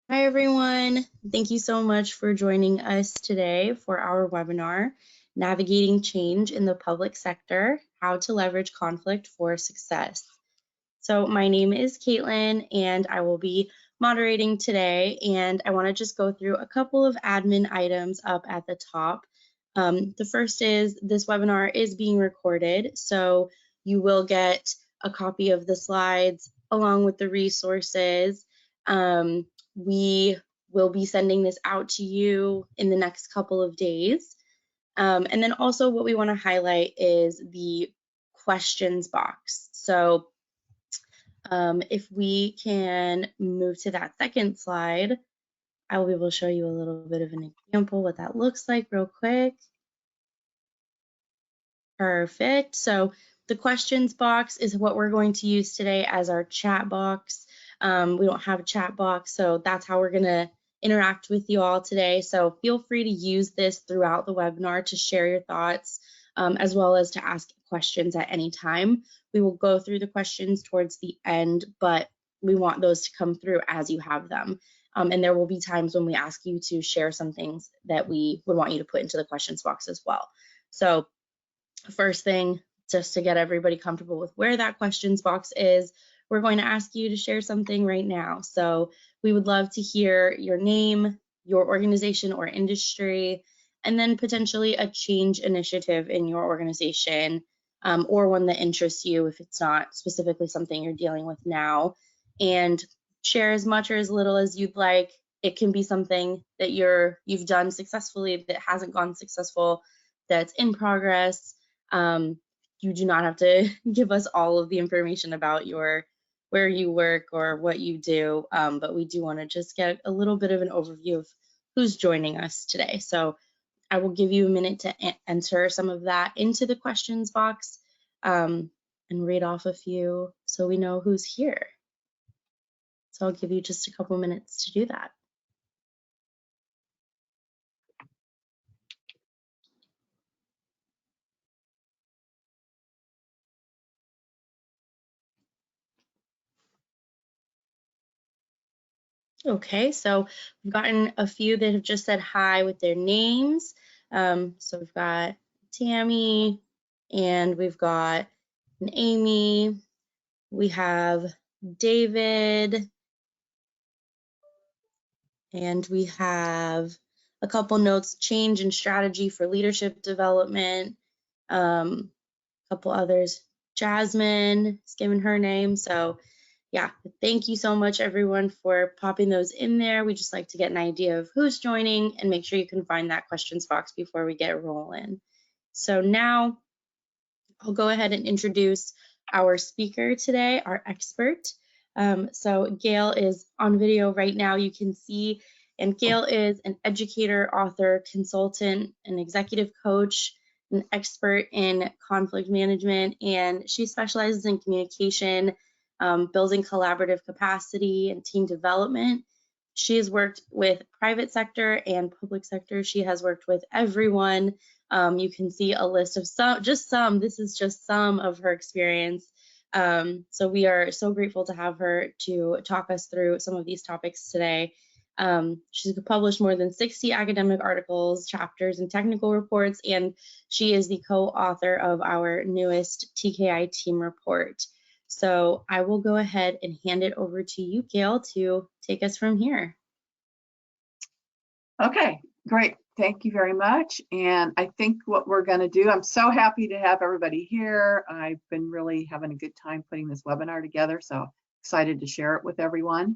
Hi, everyone. Thank you so much for joining us today for our webinar, Navigating Change in the Public Sector, How to Leverage Conflict for Success. So my name is Caitlin, and I will be moderating today, and I want to just go through a couple of admin items up at the top. The first is this webinar is being recorded, so you will get a copy of the slides along with the resources. We will be sending this out to you in the next couple of days. And then also what we want to highlight is the questions box. So if we can move to that second slide, I will be able to show you a little bit of an example what that looks like real quick. Perfect. So the questions box is what we're going to use today as our chat box. We don't have a chat box, so that's how we're going to interact with you all today. So feel free to use this throughout the webinar to share your thoughts, as well as to ask questions at any time. We will go through the questions towards the end, but we want those to come through as you have them. And there will be times when we ask you to share some things that we would want you to put into the questions box as well. So first thing, just to get everybody comfortable with where that questions box is, we're going to ask you to share something right now. So we would love to hear your name, your organization or industry, and then potentially a change initiative in your organization, or one that interests you if it's not specifically something you're dealing with now. And share as much or as little as you'd like. It can be something that you've done successfully, that hasn't gone successful, that's in progress. You do not have to give us all of the information about where you work or what you do, but we do want to just get a little bit of an overview of who's joining us today. So I will give you a minute to enter some of that into the questions box, and read off a few so we know who's here. So I'll give you just a couple minutes to do that. Okay, so we've gotten a few that have just said hi with their names. So we've got Tammy, and we've got an Amy. We have David, and we have a couple notes, change and strategy for leadership development. A couple others, Jasmine is given her name. So yeah, thank you so much everyone for popping those in there. We just like to get an idea of who's joining and make sure you can find that questions box before we get rolling. So now I'll go ahead and introduce our speaker today, our expert. So Gail is on video right now, you can see, and Gail is an educator, author, consultant, an executive coach, an expert in conflict management, and she specializes in communication, building collaborative capacity and team development. She has worked with private sector and public sector. She has worked with everyone. You can see a list of some, this is just some of her experience. So we are so grateful to have her to talk us through some of these topics today. She's published more than 60 academic articles, chapters, and technical reports, and she is the co-author of our newest TKI team report. So I will go ahead and hand it over to you, Gail, to take us from here. Okay, great. Thank you very much. And I think what we're going to do, I'm so happy to have everybody here. I've been really having a good time putting this webinar together, so excited to share it with everyone.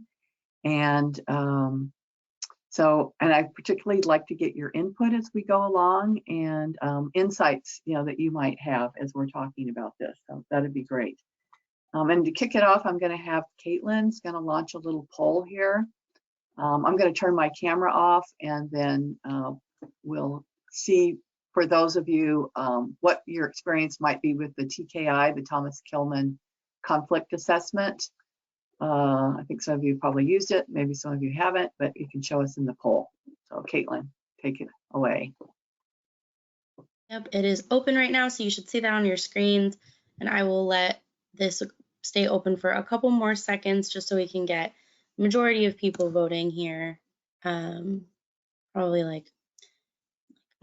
And and I particularly like to get your input as we go along, and insights, that you might have as we're talking about this. So that'd be great. And to kick it off, I'm going to have Caitlin's going to launch a little poll here. I'm going to turn my camera off, and then we'll see, for those of you, what your experience might be with the TKI, the Thomas Kilmann conflict assessment. I think some of you probably used it, maybe some of you haven't, but you can show us in the poll. So Caitlin, take it away. Yep, it is open right now, so you should see that on your screens, and I will let this stay open for a couple more seconds just so we can get majority of people voting here. Probably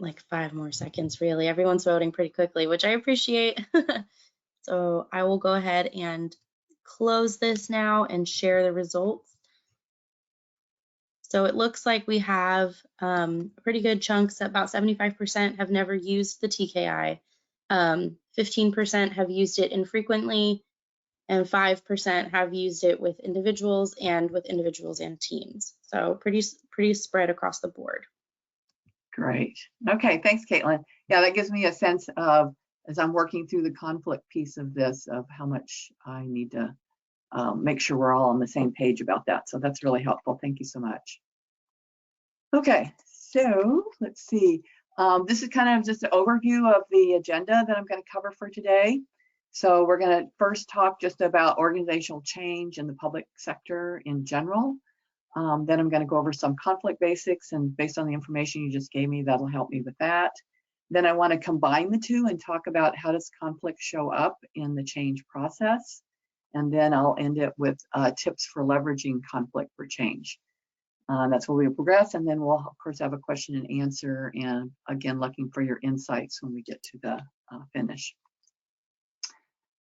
like 5 more seconds, really. Everyone's voting pretty quickly, which I appreciate. So I will go ahead and close this now and share the results. So it looks like we have pretty good chunks. About 75% have never used the TKI. 15% have used it infrequently, and 5% have used it with individuals and teams. So pretty spread across the board. Great. Okay, thanks, Caitlin. Yeah, that gives me a sense of, as I'm working through the conflict piece of this, of how much I need to make sure we're all on the same page about that. So that's really helpful. Thank you so much. Okay, so let's see. This is kind of just an overview of the agenda that I'm going to cover for today. So we're going to first talk just about organizational change in the public sector in general. Then I'm going to go over some conflict basics, and based on the information you just gave me, that'll help me with that. Then I want to combine the two and talk about how does conflict show up in the change process. And then I'll end it with tips for leveraging conflict for change. That's where we'll progress, and then we'll of course have a question and answer, and again looking for your insights when we get to the finish.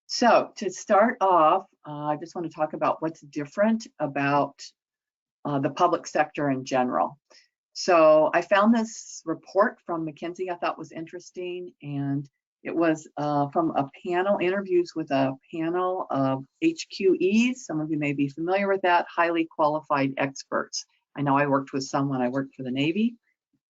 So to start off, I just want to talk about what's different about the public sector in general. So I found this report from McKinsey I thought was interesting, and it was from a panel, interviews with a panel of HQEs. Some of you may be familiar with that, highly qualified experts. I know I worked with some when I worked for the Navy,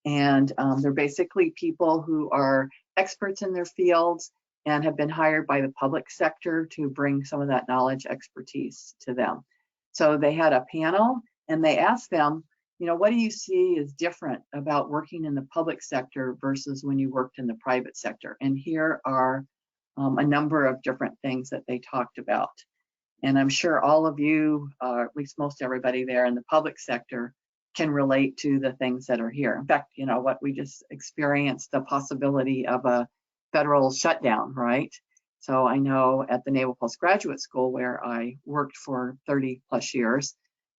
and they're basically people who are experts in their fields and have been hired by the public sector to bring some of that knowledge, expertise to them. So they had a panel, and they asked them, what do you see as different about working in the public sector versus when you worked in the private sector? And here are a number of different things that they talked about. And I'm sure all of you, at least most everybody there in the public sector, can relate to the things that are here. In fact, what we just experienced, the possibility of a federal shutdown, right? So I know at the Naval Postgraduate School, where I worked for 30 plus years,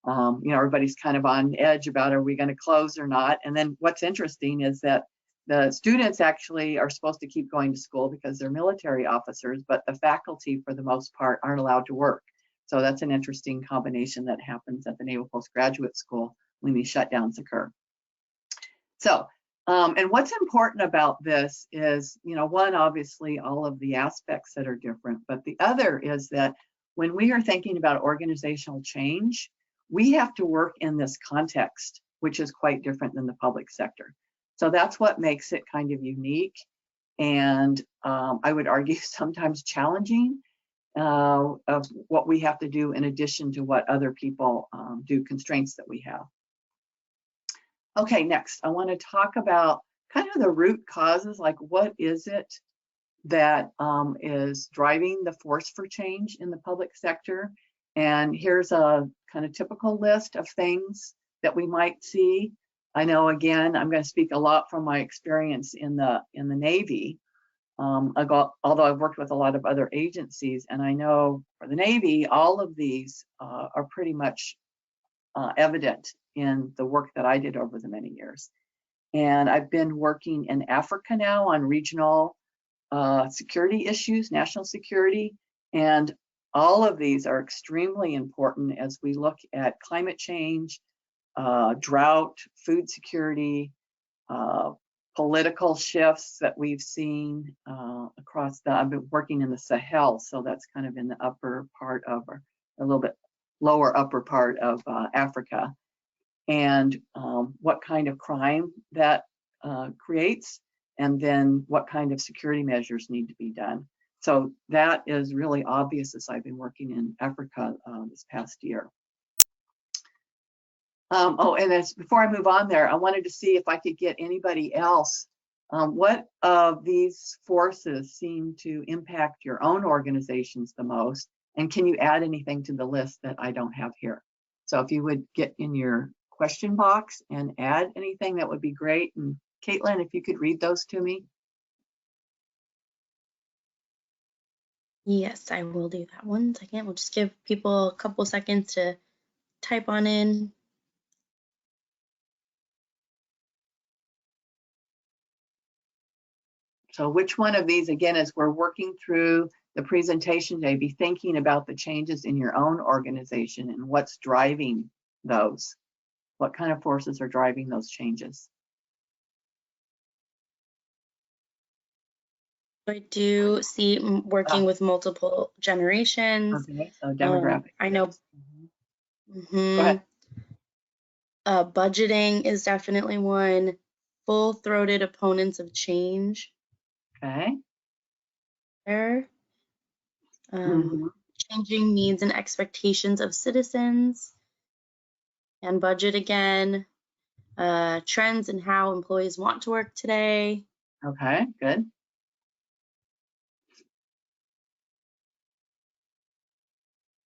everybody's kind of on edge about, are we going to close or not? And then what's interesting is that the students actually are supposed to keep going to school because they're military officers, but the faculty, for the most part, aren't allowed to work. So that's an interesting combination that happens at the Naval Postgraduate School when these shutdowns occur. So, and what's important about this is, one, obviously, all of the aspects that are different, but the other is that when we are thinking about organizational change, we have to work in this context, which is quite different than the public sector. So that's what makes it kind of unique, and I would argue sometimes challenging of what we have to do in addition to what other people do, constraints that we have. Okay, next, I want to talk about kind of the root causes, like what is it that is driving the force for change in the public sector. And here's a kind of typical list of things that we might see. I know, again, I'm going to speak a lot from my experience in the Navy, although I've worked with a lot of other agencies, and I know for the Navy, all of these are pretty much evident in the work that I did over the many years. And I've been working in Africa now on regional security issues, national security, and all of these are extremely important as we look at climate change, drought, food security, political shifts that we've seen across I've been working in the Sahel, so that's kind of in the upper part of, or a little bit lower upper part of Africa, and what kind of crime that creates, and then what kind of security measures need to be done. So that is really obvious as I've been working in Africa this past year. And before I move on there, I wanted to see if I could get anybody else. What of these forces seem to impact your own organizations the most? And can you add anything to the list that I don't have here? So if you would get in your question box and add anything, that would be great. And Caitlin, if you could read those to me. Yes, I will do that. 1 second. We'll just give people a couple seconds to type on in. So which one of these, again, as we're working through the presentation today, be thinking about the changes in your own organization and what's driving those. What kind of forces are driving those changes? I do see working with multiple generations. Okay, so demographic. I know Go ahead. budgeting is definitely one. Full-throated opponents of change Okay. there. Mhm. Changing needs and expectations of citizens. And budget again. Trends in how employees want to work today. Okay, good.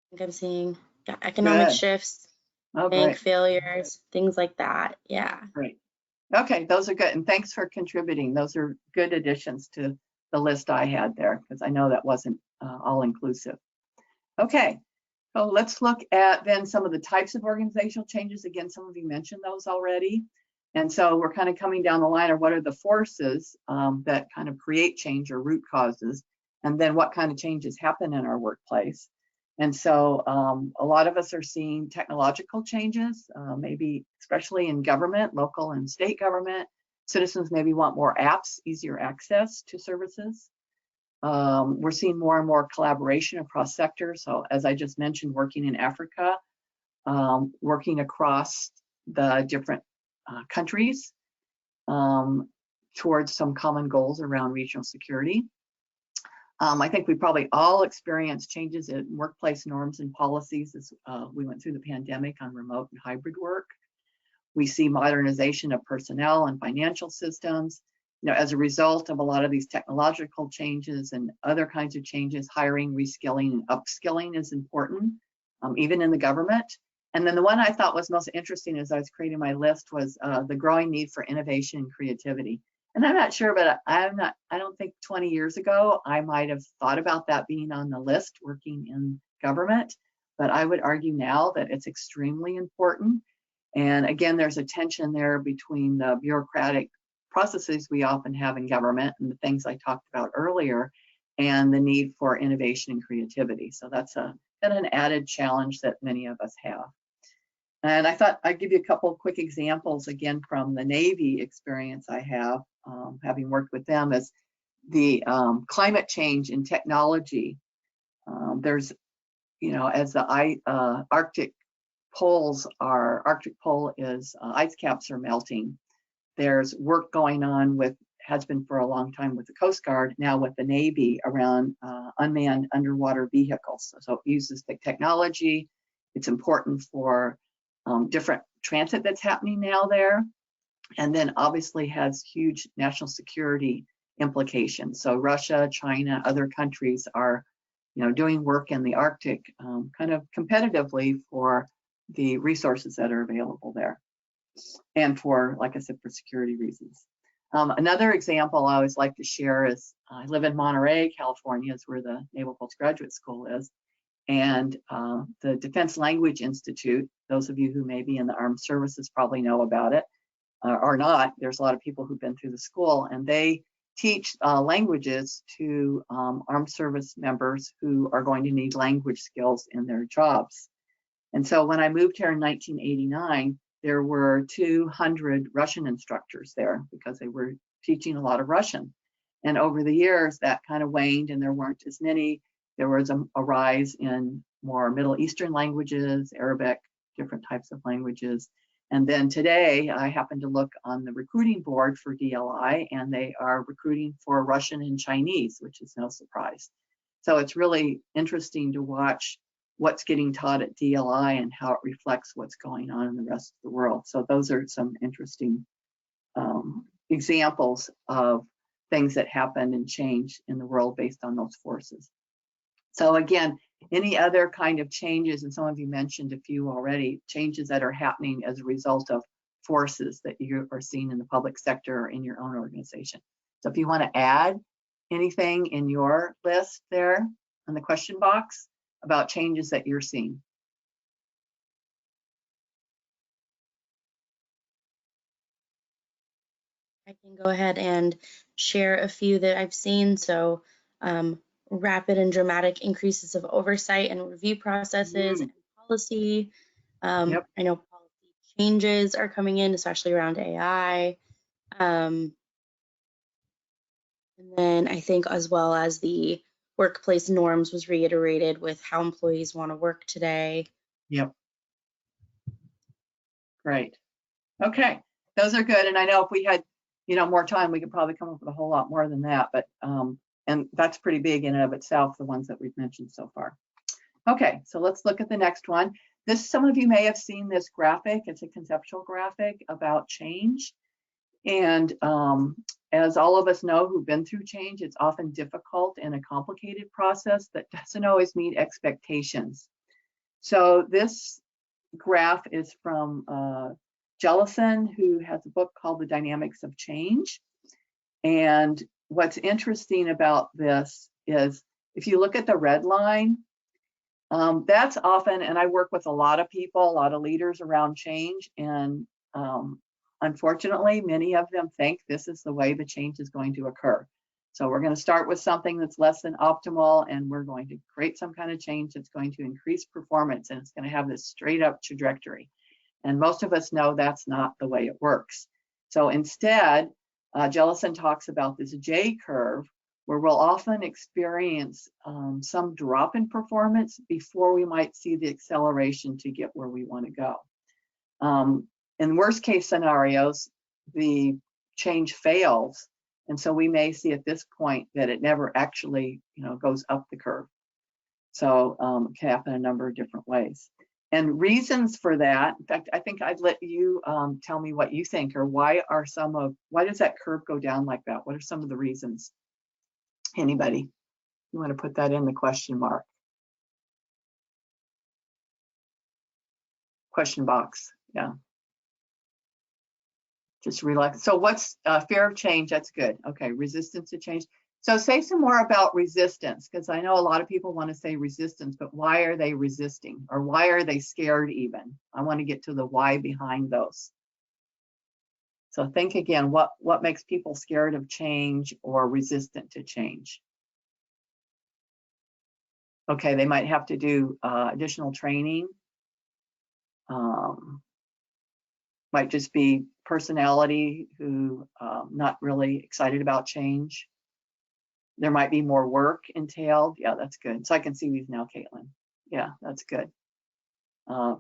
I think I'm seeing economic Good. shifts, Oh, bank great. failures, things like that. Yeah. Great. Okay, those are good. And thanks for contributing. Those are good additions to the list I had there, because I know that wasn't all inclusive. Okay, so let's look at then some of the types of organizational changes. Again, some of you mentioned those already. And so we're kind of coming down the line of what are the forces that kind of create change or root causes, and then what kind of changes happen in our workplace. And so a lot of us are seeing technological changes, maybe especially in government, local and state government. Citizens maybe want more apps, easier access to services. We're seeing more and more collaboration across sectors. So as I just mentioned, working in Africa, working across the different countries towards some common goals around regional security. I think we probably all experienced changes in workplace norms and policies as we went through the pandemic on remote and hybrid work. We see modernization of personnel and financial systems. You know, as a result of a lot of these technological changes and other kinds of changes, hiring, reskilling, and upskilling is important, even in the government. And then the one I thought was most interesting as I was creating my list was the growing need for innovation and creativity. And I'm not sure, but I don't think 20 years ago, I might have thought about that being on the list working in government, but I would argue now that it's extremely important. And again, there's a tension there between the bureaucratic processes we often have in government and the things I talked about earlier, and the need for innovation and creativity. So that's an added challenge that many of us have. And I thought I'd give you a couple of quick examples again from the Navy experience I have, having worked with them, as the climate change in technology. There's, you know, as the Arctic poles are, Arctic pole is ice caps are melting. There's work going on with, has been for a long time with the Coast Guard, now with the Navy around unmanned underwater vehicles. So it uses the technology. It's important for different transit that's happening now there, and then obviously has huge national security implications. So Russia, China, other countries are, you know, doing work in the Arctic kind of competitively for the resources that are available there, and for, like I said, for security reasons. Another example I always like to share is I live in Monterey, California, is where the Naval Postgraduate School is. And the Defense Language Institute, those of you who may be in the armed services probably know about it, or not. There's a lot of people who've been through the school, and they teach languages to armed service members who are going to need language skills in their jobs. And so when I moved here in 1989, there were 200 Russian instructors there because they were teaching a lot of Russian. And over the years, that kind of waned and there weren't as many. There was a rise in more Middle Eastern languages, Arabic, different types of languages. And then today, I happened to look on the recruiting board for DLI, and they are recruiting for Russian and Chinese, which is no surprise. So it's really interesting to watch what's getting taught at DLI and how it reflects what's going on in the rest of the world. So those are some interesting examples of things that happen and change in the world based on those forces. So again, any other kind of changes, and some of you mentioned a few already, changes that are happening as a result of forces that you are seeing in the public sector or in your own organization. So if you want to add anything in your list there in the question box about changes that you're seeing. I can go ahead and share a few that I've seen. So, rapid and dramatic increases of oversight and review processes Mm, and policy. yep, I know policy changes are coming in, especially around AI. Um, and then I think as well as the workplace norms was reiterated with how employees want to work today. yep, great. Okay, those are good. And I know if we had, more time, we could probably come up with a whole lot more than that. But and that's pretty big in and of itself, the ones that we've mentioned so far. Okay, so let's look at the next one. Some of you may have seen this graphic. It's a conceptual graphic about change. And as all of us know who've been through change, it's often difficult and a complicated process that doesn't always meet expectations. So this graph is from Jellison, who has a book called The Dynamics of Change. And what's interesting about this is if you look at the red line, that's often, and I work with a lot of people, a lot of leaders around change, and unfortunately, many of them think this is the way the change is going to occur. So we're going to start with something that's less than optimal, and we're going to create some kind of change that's going to increase performance, and it's going to have this straight up trajectory. And most of us know that's not the way it works. So instead, Jellison talks about this J curve, where we'll often experience some drop in performance before we might see the acceleration to get where we want to go. In worst case scenarios, the change fails. And so we may see at this point that it never actually goes up the curve. So it can happen a number of different ways. And reasons for that, in fact, I think I'd let you tell me what you think, or why does that curve go down like that? What are some of the reasons? Anybody? You want to put that in the question mark? Question box, yeah. Just relax. So what's fear of change? That's good. Okay, resistance to change. So say some more about resistance, because I know a lot of people want to say resistance, but why are they resisting? Or why are they scared even? I want to get to the why behind those. So think again, what makes people scared of change or resistant to change? Okay, they might have to do additional training. Might just be personality who not really excited about change. There might be more work entailed. Yeah, that's good. So I can see these now, Caitlin. Yeah, that's good.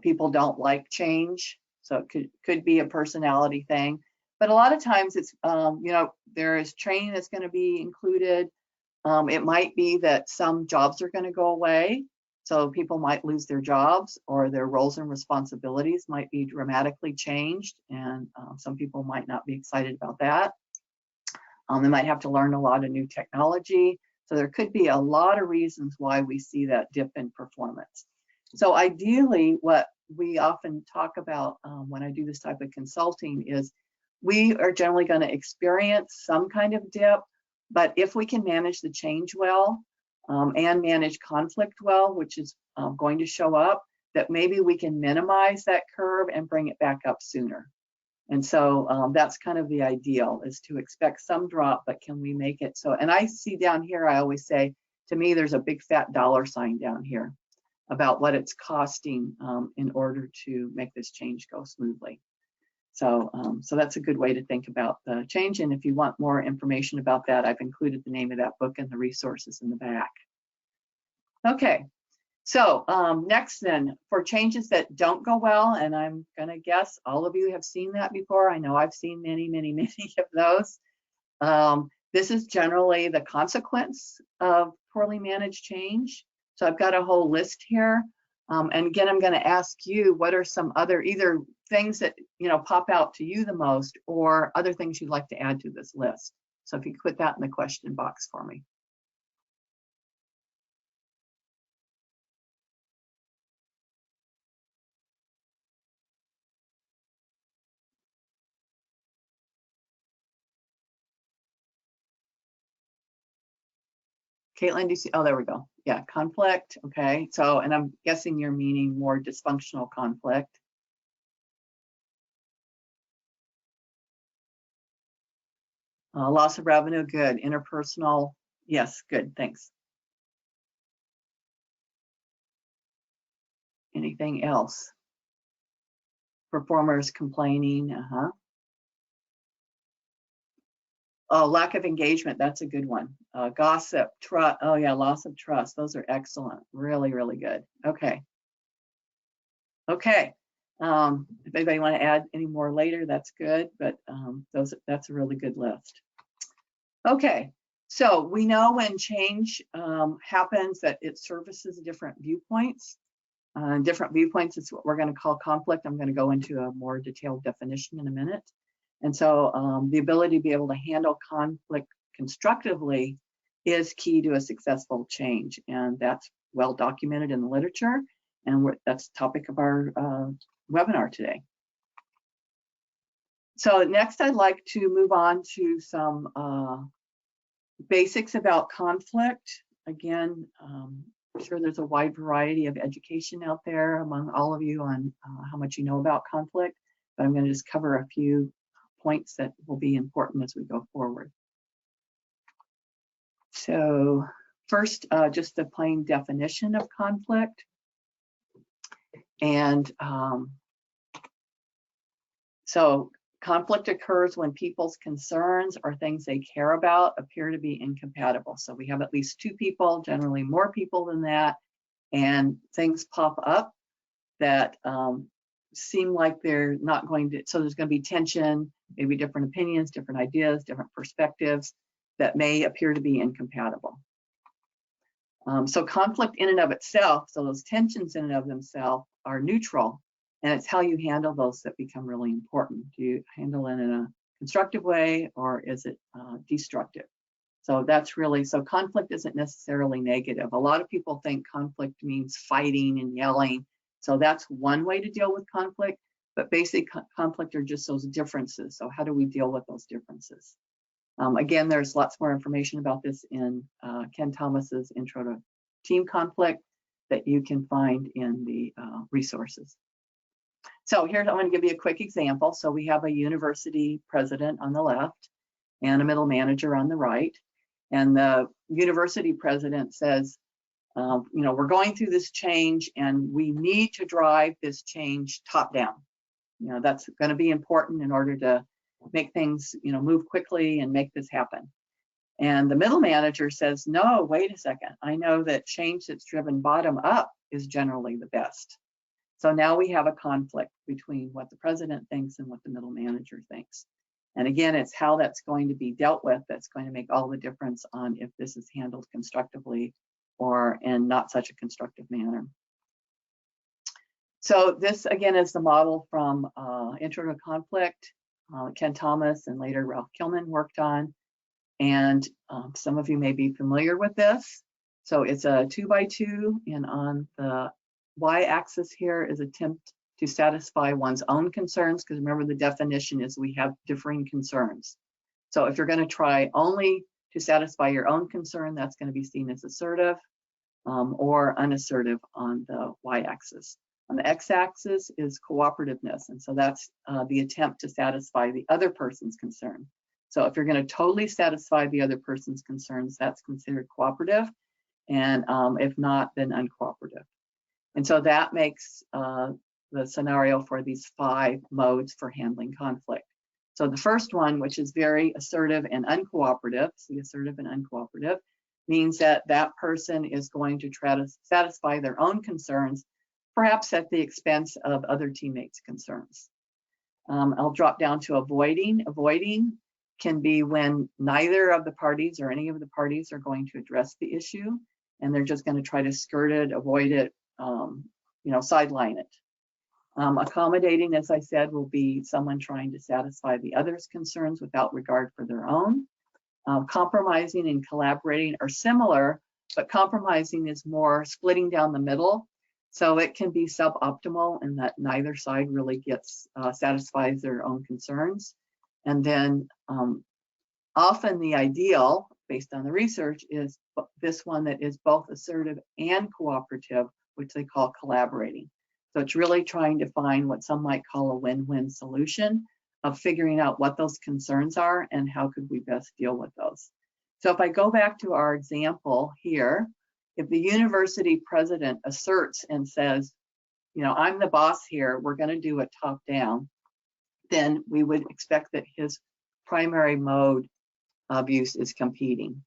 People don't like change, so it could be a personality thing. But a lot of times it's, there is training that's going to be included. It might be that some jobs are going to go away. So people might lose their jobs, or their roles and responsibilities might be dramatically changed. And some people might not be excited about that. They might have to learn a lot of new technology. So there could be a lot of reasons why we see that dip in performance. So ideally, what we often talk about when I do this type of consulting is we are generally going to experience some kind of dip, but if we can manage the change well and manage conflict well, which is going to show up, that maybe we can minimize that curve and bring it back up sooner. And so that's kind of the ideal, is to expect some drop, but can we make it so? And I see down here, I always say, to me, there's a big fat dollar sign down here about what it's costing in order to make this change go smoothly. So that's a good way to think about the change. And if you want more information about that, I've included the name of that book and the resources in the back. Okay, so next then, for changes that don't go well, and I'm gonna guess all of you have seen that before. I know I've seen many, many, many of those. This is generally the consequence of poorly managed change. So I've got a whole list here. And again, I'm going to ask you, what are some other either things that pop out to you the most, or other things you'd like to add to this list? So if you could put that in the question box for me. Caitlin, do you see? Oh, there we go. Yeah, conflict. Okay. So, and I'm guessing you're meaning more dysfunctional conflict. Loss of revenue, good. Interpersonal, yes, good, thanks. Anything else? Performers complaining, Oh, lack of engagement, that's a good one. Gossip, trust, oh yeah, loss of trust. Those are excellent, really, really good. Okay. Okay. If anybody want to add any more later, that's good, but that's a really good list. Okay, so we know when change happens that it services different viewpoints. Different viewpoints is what we're going to call conflict. I'm going to go into a more detailed definition in a minute. And so the ability to be able to handle conflict constructively is key to a successful change. And that's well documented in the literature. And that's the topic of our webinar today. So next I'd like to move on to some basics about conflict. Again, I'm sure there's a wide variety of education out there among all of you on how much you know about conflict, but I'm going to just cover a few points that will be important as we go forward. So first, just the plain definition of conflict. And so conflict occurs when people's concerns or things they care about appear to be incompatible. So we have at least two people, generally more people than that, and things pop up that seem like they're not going to, so there's going to be tension, maybe different opinions, different ideas, different perspectives that may appear to be incompatible. So conflict in and of itself, so those tensions in and of themselves are neutral, and it's how you handle those that become really important. Do you handle it in a constructive way, or is it destructive? So that's really, so conflict isn't necessarily negative. A lot of people think conflict means fighting and yelling. So that's one way to deal with conflict, but basic conflict are just those differences. So how do we deal with those differences? Again, there's lots more information about this in Ken Thomas's Intro to Team Conflict that you can find in the resources. So here, I'm going to give you a quick example. So we have a university president on the left and a middle manager on the right. And the university president says, you know, we're going through this change and we need to drive this change top down. You know, that's going to be important in order to make things, you know, move quickly and make this happen. And the middle manager says, no, wait a second. I know that change that's driven bottom up is generally the best. So now we have a conflict between what the president thinks and what the middle manager thinks. And again, it's how that's going to be dealt with that's going to make all the difference on if this is handled constructively or in not such a constructive manner. So this, again, is the model from Intro to Conflict, Ken Thomas and later Ralph Kilman worked on. And some of you may be familiar with this. So it's a 2x2, and on the y-axis here is attempt to satisfy one's own concerns, because remember the definition is we have differing concerns. So if you're going to try only to satisfy your own concern, that's going to be seen as assertive or unassertive on the y-axis. On the x-axis is cooperativeness, and so that's the attempt to satisfy the other person's concern. So if you're going to totally satisfy the other person's concerns, that's considered cooperative, and if not, then uncooperative. And so that makes the scenario for these 5 modes for handling conflict. So the first one, which is very assertive and uncooperative, see assertive and uncooperative, means that that person is going to try to satisfy their own concerns, perhaps at the expense of other teammates' concerns. I'll drop down to avoiding. Avoiding can be when neither of the parties or any of the parties are going to address the issue, and they're just going to try to skirt it, avoid it, you know, sideline it. Accommodating, as I said, will be someone trying to satisfy the other's concerns without regard for their own. Compromising and collaborating are similar, but compromising is more splitting down the middle. So it can be suboptimal in that neither side really gets satisfies their own concerns. And then often the ideal, based on the research, is this one that is both assertive and cooperative, which they call collaborating. So it's really trying to find what some might call a win-win solution, of figuring out what those concerns are and how could we best deal with those. So if I go back to our example here, if the university president asserts and says, you know, I'm the boss here, we're going to do it top down, then we would expect that his primary mode of use is competing.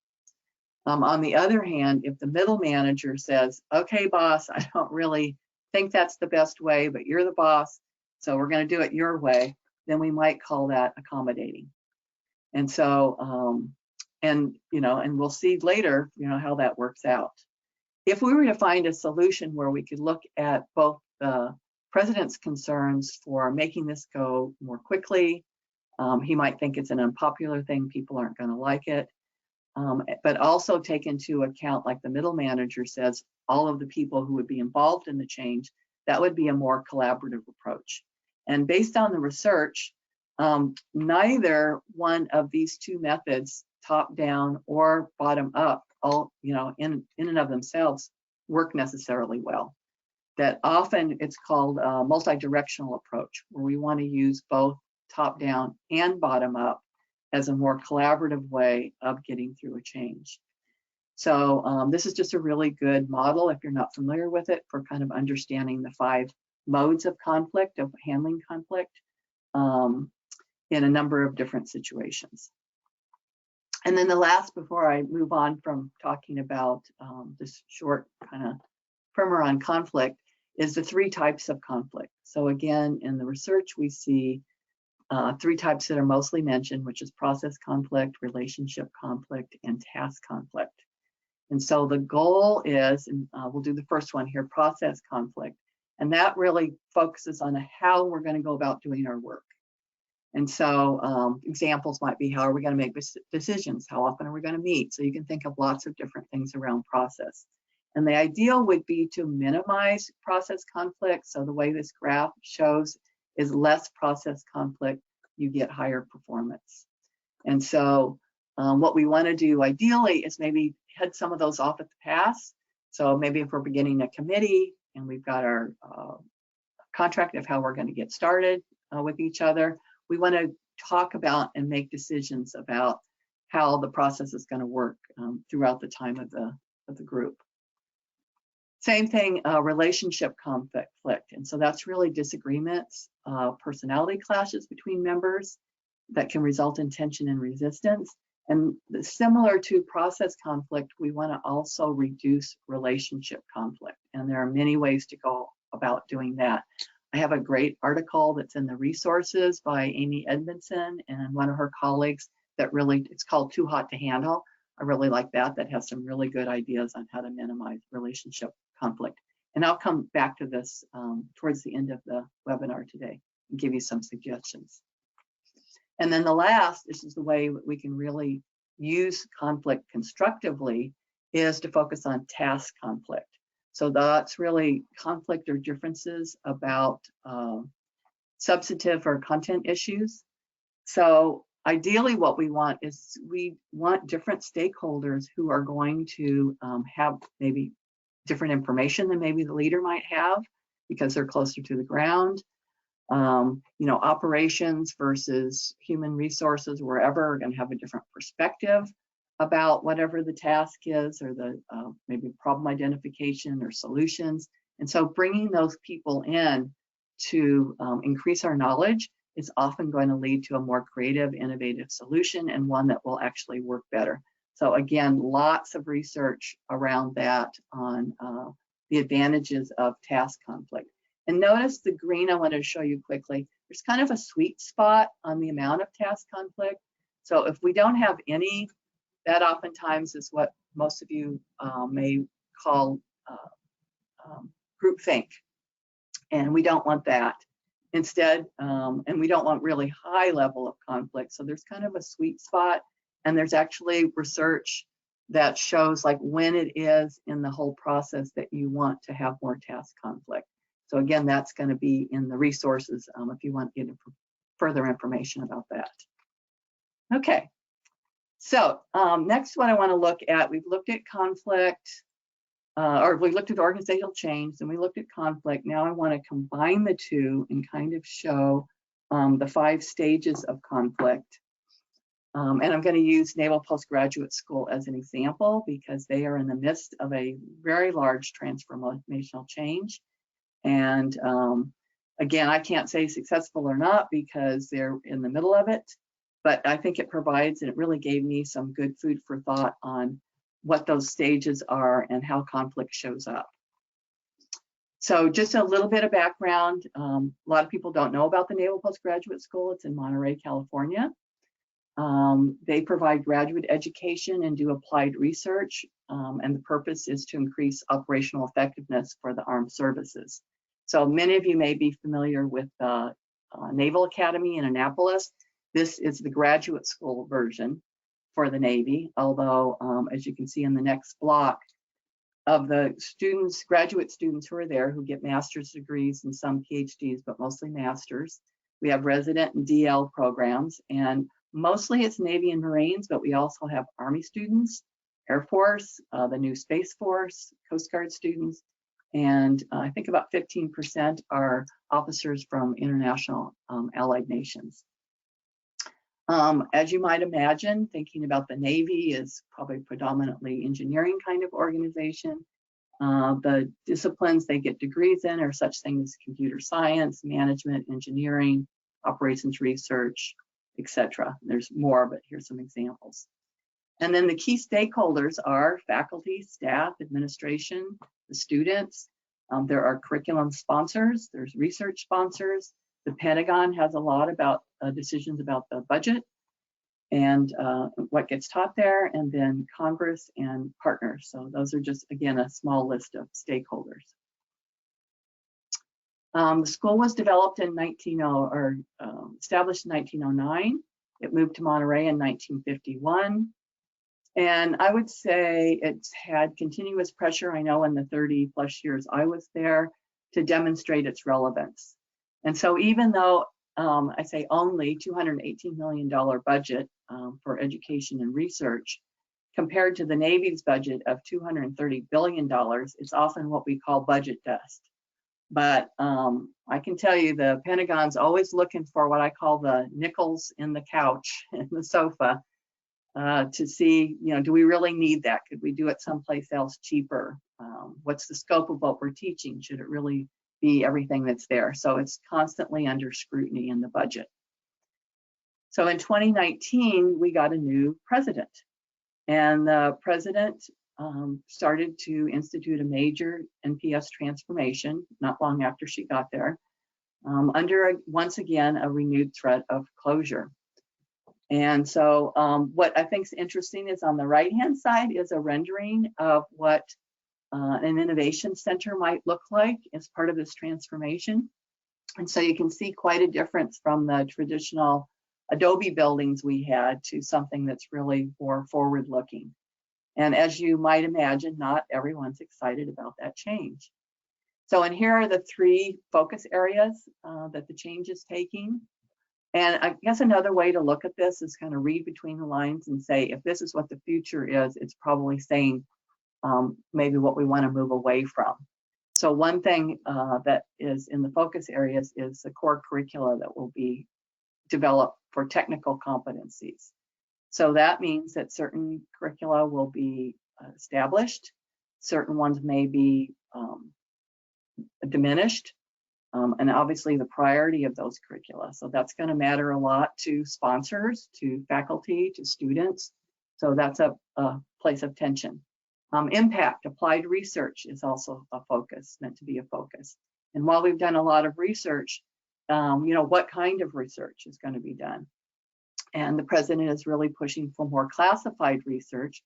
On the other hand, if the middle manager says, okay, boss, I don't really think that's the best way, but you're the boss, so we're going to do it your way, then we might call that accommodating. And so, and we'll see later, how that works out. If we were to find a solution where we could look at both the president's concerns for making this go more quickly, he might think it's an unpopular thing, people aren't going to like it, but also take into account, like the middle manager says, all of the people who would be involved in the change, that would be a more collaborative approach. And based on the research, neither one of these two methods, top down or bottom up, all in and of themselves work necessarily well. That often it's called a multi-directional approach, where we want to use both top down and bottom up as a more collaborative way of getting through a change. So this is just a really good model, if you're not familiar with it, for kind of understanding the 5 modes of conflict, of handling conflict in a number of different situations. And then the last, before I move on from talking about this short kind of primer on conflict, is the 3 types of conflict. So again, in the research, we see 3 types that are mostly mentioned, which is process conflict, relationship conflict, and task conflict. And so the goal is, and we'll do the first one here, process conflict. And that really focuses on how we're going to go about doing our work. And so examples might be, how are we going to make decisions? How often are we going to meet? So you can think of lots of different things around process. And the ideal would be to minimize process conflict. So the way this graph shows is less process conflict, you get higher performance. And so what we want to do ideally is maybe head some of those off at the pass. So maybe if we're beginning a committee and we've got our contract of how we're going to get started with each other, we want to talk about and make decisions about how the process is going to work throughout the time of the group. Same thing, relationship conflict. And so that's really disagreements, personality clashes between members that can result in tension and resistance. And similar to process conflict, we want to also reduce relationship conflict. And there are many ways to go about doing that. I have a great article that's in the resources by Amy Edmondson and one of her colleagues that really, it's called Too Hot to Handle. I really like that. That has some really good ideas on how to minimize relationship conflict. And I'll come back to this towards the end of the webinar today and give you some suggestions. And then the last, this is the way we can really use conflict constructively, is to focus on task conflict. So that's really conflict or differences about substantive or content issues. So ideally what we want is we want different stakeholders who are going to have maybe different information than maybe the leader might have because they're closer to the ground. Operations versus human resources, wherever, are going to have a different perspective about whatever the task is, or the maybe problem identification or solutions. And so bringing those people in to increase our knowledge is often going to lead to a more creative, innovative solution, and one that will actually work better. So again, lots of research around that on the advantages of task conflict. And notice the green I wanted to show you quickly. There's kind of a sweet spot on the amount of task conflict. So if we don't have any, that oftentimes is what most of you may call groupthink. And we don't want that. Instead, and we don't want really high level of conflict. So there's kind of a sweet spot. And there's actually research that shows like when it is in the whole process that you want to have more task conflict. So again, that's going to be in the resources if you want to get further information about that. Okay, so next one I want to look at, we've looked at conflict, or we looked at organizational change, and we looked at conflict. Now I want to combine the two and kind of show the 5 stages of conflict. And I'm going to use Naval Postgraduate School as an example because they are in the midst of a very large transformational change. And again, I can't say successful or not because they're in the middle of it, but I think it provides, and it really gave me some good food for thought on what those stages are and how conflict shows up. So just a little bit of background. A lot of people don't know about the Naval Postgraduate School. It's in Monterey, California. They provide graduate education and do applied research, and the purpose is to increase operational effectiveness for the armed services. So many of you may be familiar with the Naval Academy in Annapolis. This is the graduate school version for the Navy, although as you can see in the next block, of the students, graduate students who are there who get master's degrees and some PhDs, but mostly masters, we have resident and DL programs, and mostly it's Navy and Marines, but we also have Army students, Air Force, the new Space Force, Coast Guard students, and I think about 15% are officers from international allied nations. As you might imagine, thinking about the Navy is probably predominantly engineering kind of organization. The disciplines they get degrees in are such things as computer science, management, engineering, operations research, etc. There's more, but here's some examples. And then the key stakeholders are faculty, staff, administration, the students. There are curriculum sponsors, there's research sponsors. The Pentagon has a lot about decisions about the budget and what gets taught there, and then Congress and partners. So those are just, again, a small list of stakeholders. The school was developed in established in 1909. It moved to Monterey in 1951. And I would say it's had continuous pressure, I know in the 30 plus years I was there, to demonstrate its relevance. And so even though I say only $218 million budget for education and research, compared to the Navy's budget of $230 billion, it's often what we call budget dust. But I can tell you the Pentagon's always looking for what I call the nickels in the couch, in the sofa, to see, do we really need that? Could we do it someplace else cheaper? What's the scope of what we're teaching? Should it really be everything that's there? So it's constantly under scrutiny in the budget. So in 2019, we got a new president, and the president started to institute a major NPS transformation not long after she got there, under once again a renewed threat of closure. And so what I think is interesting is on the right-hand side is a rendering of what an innovation center might look like as part of this transformation. And so you can see quite a difference from the traditional Adobe buildings we had to something that's really more forward-looking. And as you might imagine, not everyone's excited about that change. So, and here are the 3 focus areas that the change is taking. And I guess another way to look at this is kind of read between the lines and say, if this is what the future is, it's probably saying maybe what we want to move away from. So one thing that is in the focus areas is the core curricula that will be developed for technical competencies. So that means that certain curricula will be established, certain ones may be diminished, and obviously the priority of those curricula. So that's going to matter a lot to sponsors, to faculty, to students. So that's a place of tension. Impact, applied research is also a focus, meant to be a focus. And while we've done a lot of research, what kind of research is going to be done? And the president is really pushing for more classified research.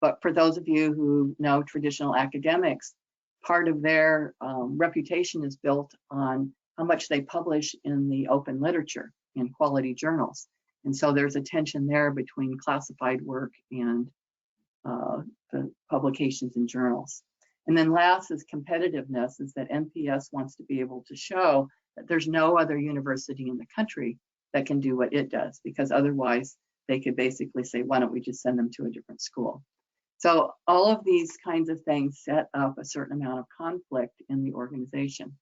But for those of you who know traditional academics, part of their reputation is built on how much they publish in the open literature, in quality journals. And so there's a tension there between classified work and the publications in journals. And then last is competitiveness, is that NPS wants to be able to show that there's no other university in the country that can do what it does, because otherwise they could basically say, why don't we just send them to a different school? So all of these kinds of things set up a certain amount of conflict in the organization.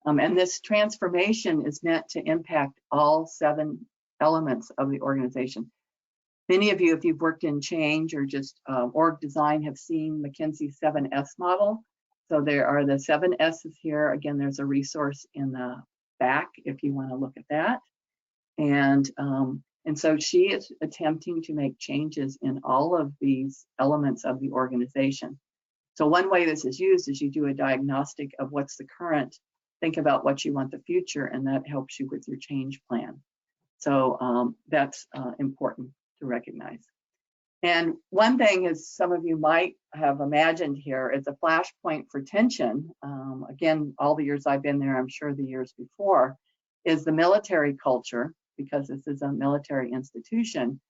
And this transformation is meant to impact all 7 elements of the organization. Many of you, if you've worked in change or just org design, have seen McKinsey's 7S model. So there are the 7 S's here. Again, there's a resource in the back if you want to look at that. And so she is attempting to make changes in all of these elements of the organization. So one way this is used is you do a diagnostic of what's the current, think about what you want the future, and that helps you with your change plan. So that's important to recognize. And one thing is, some of you might have imagined here, is a flashpoint for tension. Again, all the years I've been there, I'm sure the years before, is the military culture, because this is a military institution,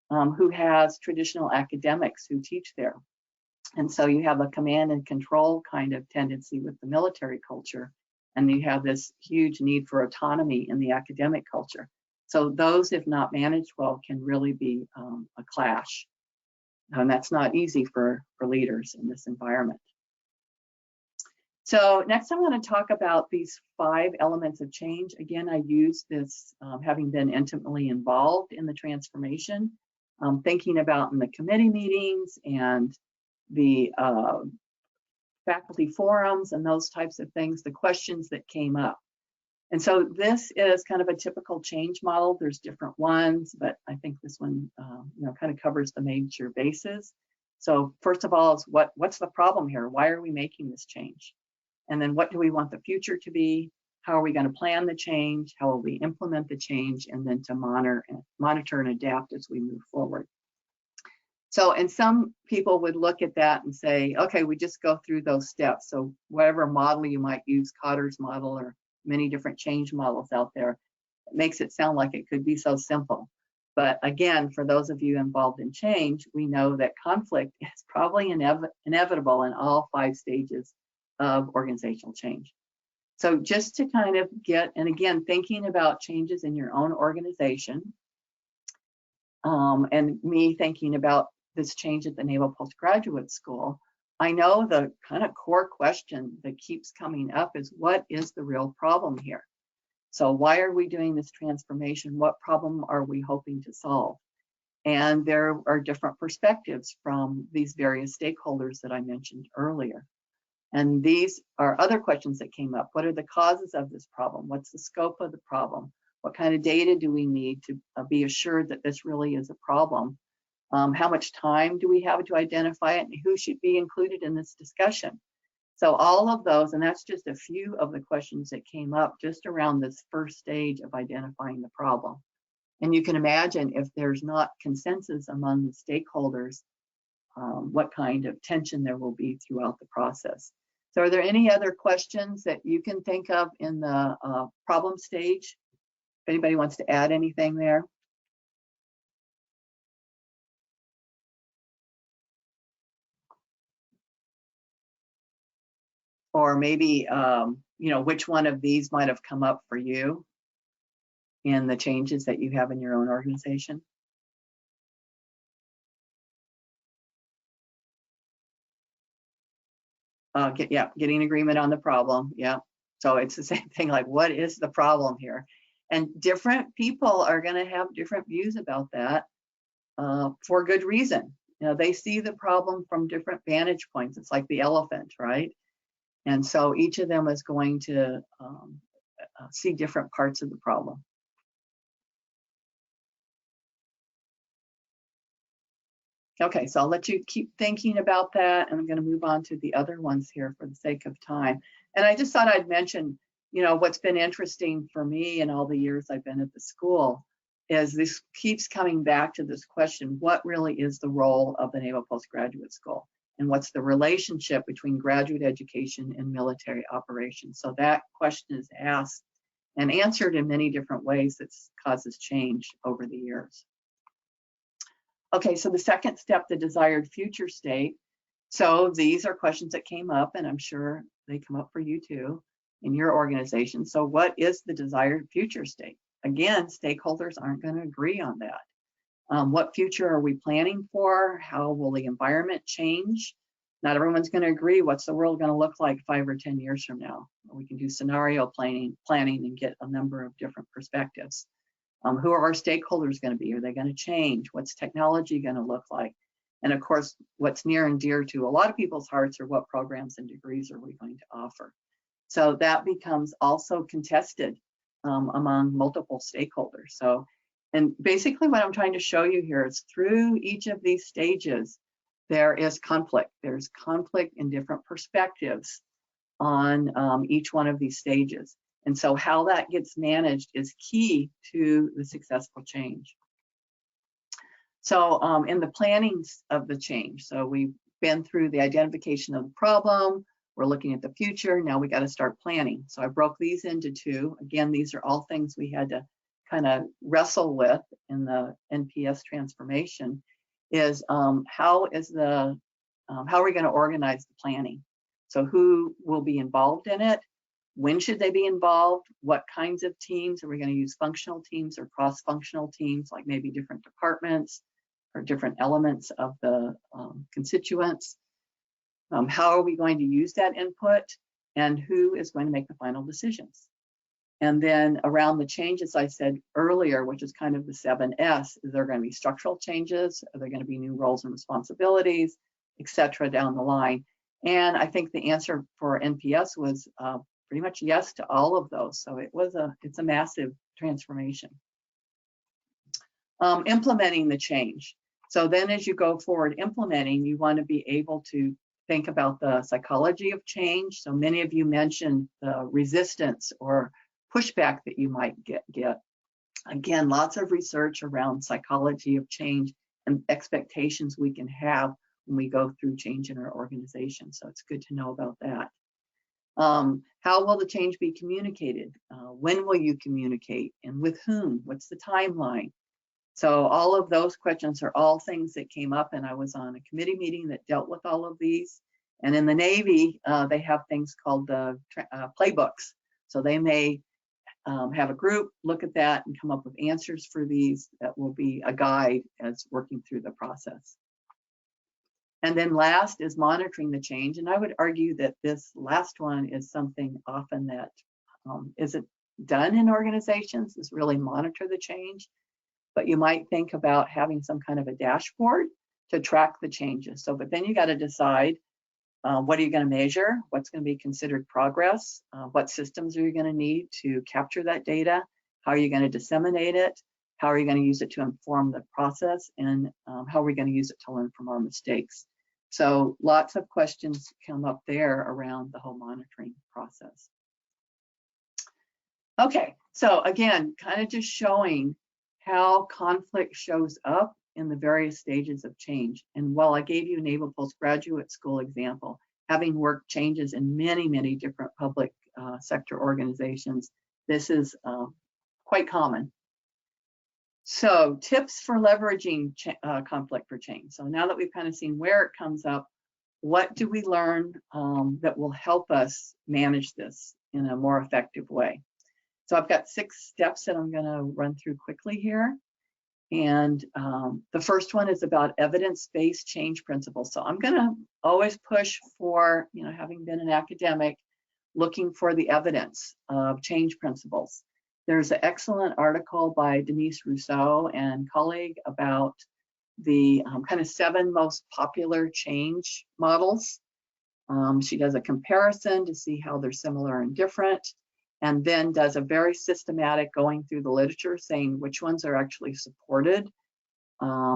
who has traditional academics who teach there. And so you have a command and control kind of tendency with the military culture, and you have this huge need for autonomy in the academic culture. So those, if not managed well, can really be a clash. And that's not easy for leaders in this environment. So next I'm going to talk about these 5 elements of change. Again, I use this having been intimately involved in the transformation, thinking about in the committee meetings and the faculty forums and those types of things, the questions that came up. And so this is kind of a typical change model. There's different ones, but I think this one kind of covers the major bases. So first of all, is what's the problem here? Why are we making this change? And then what do we want the future to be? How are we going to plan the change? How will we implement the change? And then to monitor and adapt as we move forward. So, and some people would look at that and say, okay, we just go through those steps. So whatever model you might use, Cotter's model or many different change models out there, it makes it sound like it could be so simple. But again, for those of you involved in change, we know that conflict is probably inevitable in all 5 stages of organizational change. So just to kind of get, and again, thinking about changes in your own organization, and me thinking about this change at the Naval Postgraduate School, I know the kind of core question that keeps coming up is, what is the real problem here? So why are we doing this transformation? What problem are we hoping to solve? And there are different perspectives from these various stakeholders that I mentioned earlier. And these are other questions that came up. What are the causes of this problem? What's the scope of the problem? What kind of data do we need to be assured that this really is a problem? How much time do we have to identify it, and who should be included in this discussion? So all of those, and that's just a few of the questions that came up just around this first stage of identifying the problem. And you can imagine, if there's not consensus among the stakeholders, what kind of tension there will be throughout the process. So are there any other questions that you can think of in the problem stage? If anybody wants to add anything there? Or maybe, which one of these might have come up for you in the changes that you have in your own organization? Getting agreement on the problem. Yeah. So it's the same thing, like, what is the problem here? And different people are going to have different views about that for good reason. They see the problem from different vantage points. It's like the elephant, right? And so each of them is going to see different parts of the problem. Okay, so I'll let you keep thinking about that, and I'm going to move on to the other ones here for the sake of time. And I just thought I'd mention, what's been interesting for me in all the years I've been at the school is this keeps coming back to this question: what really is the role of the Naval Postgraduate School? And what's the relationship between graduate education and military operations? So that question is asked and answered in many different ways that causes change over the years. Okay, so the second step, the desired future state. So these are questions that came up, and I'm sure they come up for you too in your organization. So what is the desired future state? Again, stakeholders aren't going to agree on that. What future are we planning for? How will the environment change? Not everyone's going to agree. What's the world going to look like 5 or 10 years from now? We can do scenario planning and get a number of different perspectives. Who are our stakeholders going to be? Are they going to change? What's technology going to look like? And of course, what's near and dear to a lot of people's hearts are what programs and degrees are we going to offer? So that becomes also contested among multiple stakeholders. So, and basically what I'm trying to show you here is through each of these stages, there is conflict. There's conflict in different perspectives on each one of these stages. And so how that gets managed is key to the successful change. So in the planning of the change, so we've been through the identification of the problem, we're looking at the future, now we got to start planning. So I broke these into two. Again, these are all things we had to kind of wrestle with in the NPS transformation, is how are we going to organize the planning? So who will be involved in it? When should they be involved? What kinds of teams? Are we going to use functional teams or cross-functional teams, like maybe different departments or different elements of the constituents? How are we going to use that input? And who is going to make the final decisions? And then around the changes I said earlier, which is kind of the 7S, is there going to be structural changes? Are there going to be new roles and responsibilities, et cetera, down the line? And I think the answer for NPS was pretty much yes to all of those. So it's a massive transformation. Implementing the change. So then as you go forward implementing, you want to be able to think about the psychology of change. So many of you mentioned the resistance or pushback that you might get. Again, lots of research around psychology of change and expectations we can have when we go through change in our organization. So it's good to know about that. How will the change be communicated? When will you communicate and with whom? What's the timeline? So all of those questions are all things that came up, and I was on a committee meeting that dealt with all of these. And in the Navy, they have things called the playbooks. So they may have a group look at that and come up with answers for these that will be a guide as working through the process. And then last is monitoring the change. And I would argue that this last one is something often that isn't done in organizations, is really monitor the change. But you might think about having some kind of a dashboard to track the changes. So, but then you got to decide what are you going to measure? What's going to be considered progress? What systems are you going to need to capture that data? How are you going to disseminate it? How are you going to use it to inform the process? And how are we going to use it to learn from our mistakes? So lots of questions come up there around the whole monitoring process. Okay, so again, kind of just showing how conflict shows up in the various stages of change. And while I gave you a Naval Postgraduate School example, having worked changes in many, many different public sector organizations, this is quite common. So tips for leveraging conflict for change. So now that we've kind of seen where it comes up, what do we learn that will help us manage this in a more effective way? So I've got 6 steps that I'm going to run through quickly here. And the first one is about evidence-based change principles. So I'm going to always push for, having been an academic, looking for the evidence of change principles. There's an excellent article by Denise Rousseau and colleague about the kind of 7 most popular change models. She does a comparison to see how they're similar and different, and then does a very systematic going through the literature saying which ones are actually supported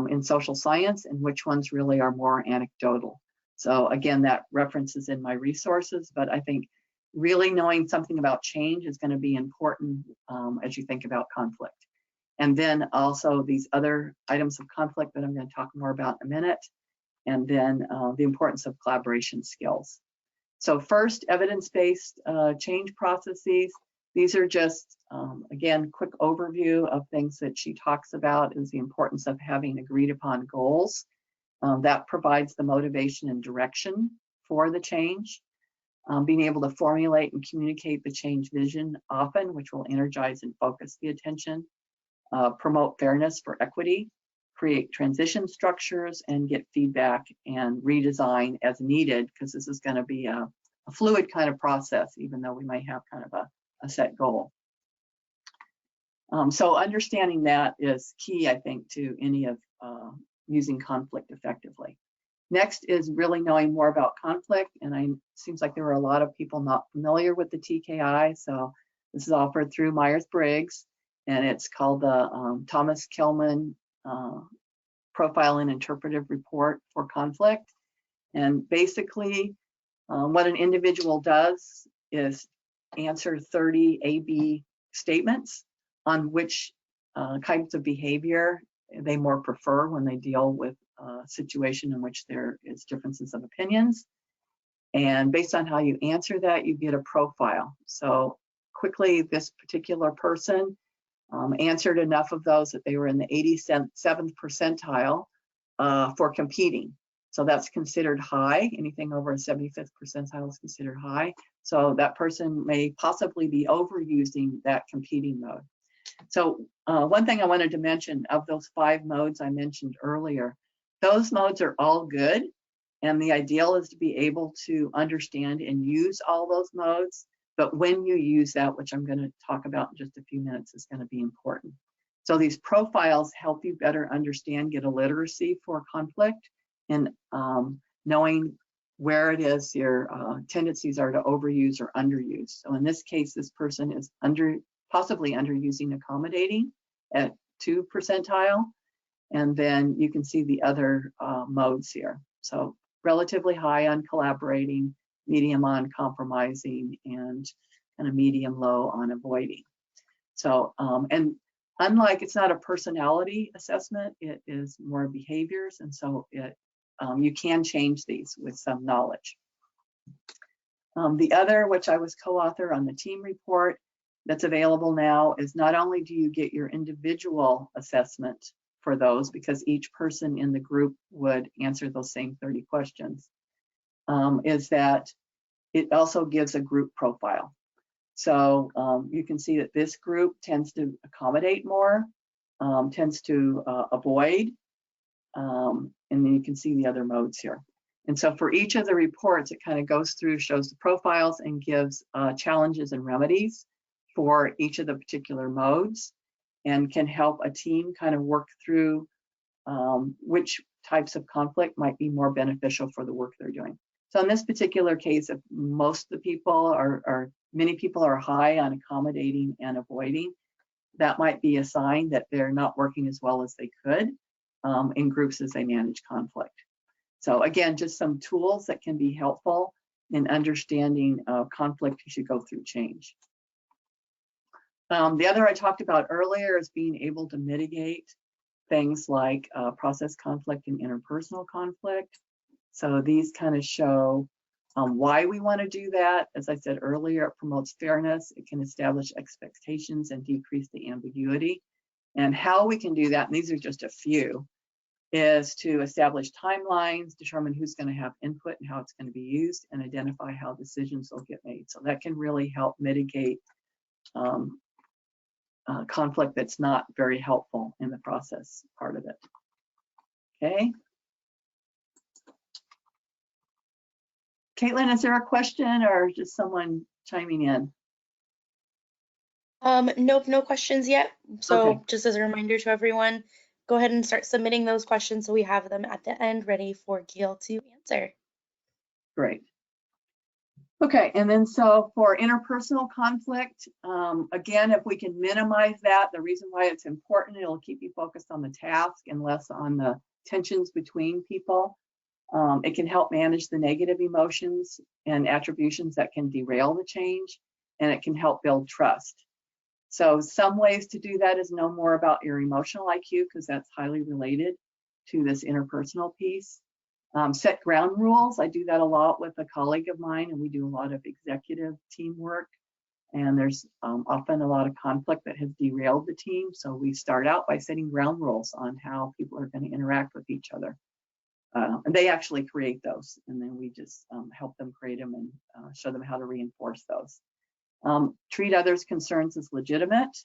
in social science and which ones really are more anecdotal. So again, that reference is in my resources, but I think really knowing something about change is going to be important as you think about conflict. And then also these other items of conflict that I'm going to talk more about in a minute, and then the importance of collaboration skills. So first, evidence-based change processes. These are just, again, quick overview of things that she talks about is the importance of having agreed upon goals. That provides the motivation and direction for the change. Being able to formulate and communicate the change vision often, which will energize and focus the attention. Promote fairness for equity, create transition structures and get feedback and redesign as needed, because this is going to be a fluid kind of process, even though we might have kind of a set goal. So understanding that is key, I think, to any of using conflict effectively. Next is really knowing more about conflict, and it seems like there are a lot of people not familiar with the TKI, so this is offered through Myers-Briggs, and it's called the Thomas Kelman Profile and Interpretive Report for Conflict. And basically, what an individual does is answer 30 A/B statements on which kinds of behavior they more prefer when they deal with a situation in which there is differences of opinions. And based on how you answer that, you get a profile. So quickly, this particular person answered enough of those that they were in the 87th percentile for competing. So that's considered high. Anything over a 75th percentile is considered high. So that person may possibly be overusing that competing mode. So one thing I wanted to mention, of those 5 modes I mentioned earlier, those modes are all good. And the ideal is to be able to understand and use all those modes. But when you use that, which I'm going to talk about in just a few minutes, is going to be important. So these profiles help you better understand, get a literacy for conflict, and knowing where it is your tendencies are to overuse or underuse. So in this case, this person is possibly underusing accommodating at 2 percentile. And then you can see the other modes here. So relatively high on collaborating, medium on compromising, and kind of medium low on avoiding. So, and unlike, it's not a personality assessment, it is more behaviors. And so you can change these with some knowledge. The other, which I was co-author on the team report that's available now, is not only do you get your individual assessment for those, because each person in the group would answer those same 30 questions, is that it also gives a group profile. So you can see that this group tends to accommodate more, tends to avoid, and then you can see the other modes here. And so for each of the reports, it kind of goes through, shows the profiles, and gives challenges and remedies for each of the particular modes, and can help a team kind of work through which types of conflict might be more beneficial for the work they're doing. So in this particular case, if most of the people many people are high on accommodating and avoiding, that might be a sign that they're not working as well as they could in groups as they manage conflict. So again, just some tools that can be helpful in understanding conflict as you go through change. The other I talked about earlier is being able to mitigate things like process conflict and interpersonal conflict. So these kind of show why we want to do that. As I said earlier, it promotes fairness, it can establish expectations and decrease the ambiguity. And how we can do that, and these are just a few, is to establish timelines, determine who's going to have input and how it's going to be used, and identify how decisions will get made. So that can really help mitigate conflict that's not very helpful in the process part of it. Okay. Caitlin, is there a question or just someone chiming in? Nope, no questions yet. So Okay. just as a reminder to everyone, go ahead and start submitting those questions so we have them at the end ready for Gail to answer. Great. Okay, and then so for interpersonal conflict, again, if we can minimize that, the reason why it's important, it'll keep you focused on the task and less on the tensions between people. It can help manage the negative emotions and attributions that can derail the change, and it can help build trust. So some ways to do that is know more about your emotional IQ, because that's highly related to this interpersonal piece. Set ground rules. I do that a lot with a colleague of mine, and we do a lot of executive teamwork. And there's often a lot of conflict that has derailed the team. So we start out by setting ground rules on how people are going to interact with each other. And they actually create those, and then we just help them create them and show them how to reinforce those. Treat others' concerns as legitimate,